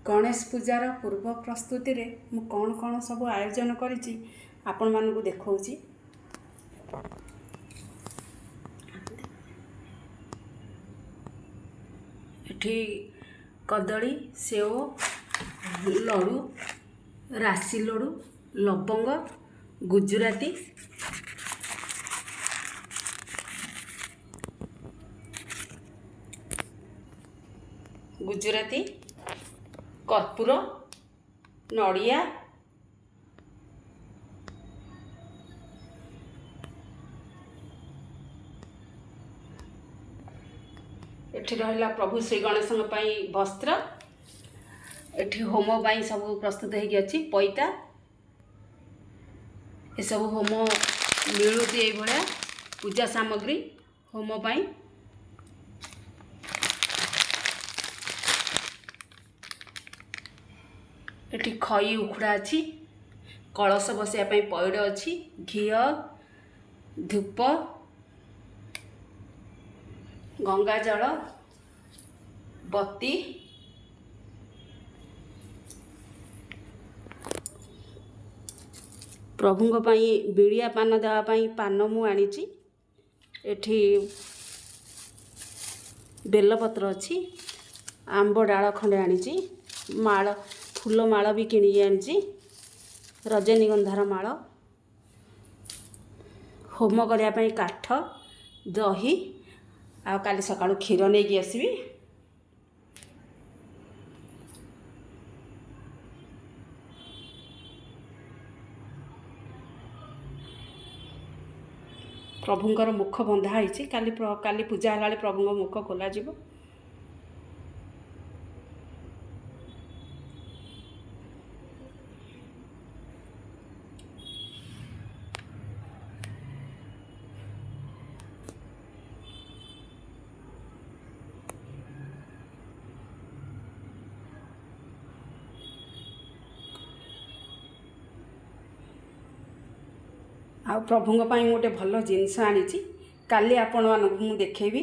गणेश पूजार पूर्व प्रस्तुति रे मु कौन कौन सब आयोजन करिछि आपण मानकु देखौछि। एठी कदली सेव लडू राशि लडू लवंग गुजराती कर्पूर नड़िया एठी रहिला प्रभु श्री गणेश वस्त्र एठी होम पाई सब प्रस्तुत होगी अच्छी पैता ये सब होम मिलूती ये भाया पूजा सामग्री होम पाई एठी खई उखुड़ा अच्छी कलश बसिया पैड़ अच्छी घी धूप गंगा जल बत्ती प्रभु बिड़िया पान देवाई पान मु आनी एठी बेलपत्र अच्छी आंब डाल खंडे आनी माल फूल माल भी किणी आनी रजनीगंधार माल होम करने काठ दही आ काली सकाळु क्षीर नहीं आसबि प्रभुंकर मुख बंधा है काली पूजा है प्रभु मुख खोल जीव आ प्रभु गोटे भल जिनस आनी काली आपण मानक मु देखेबी।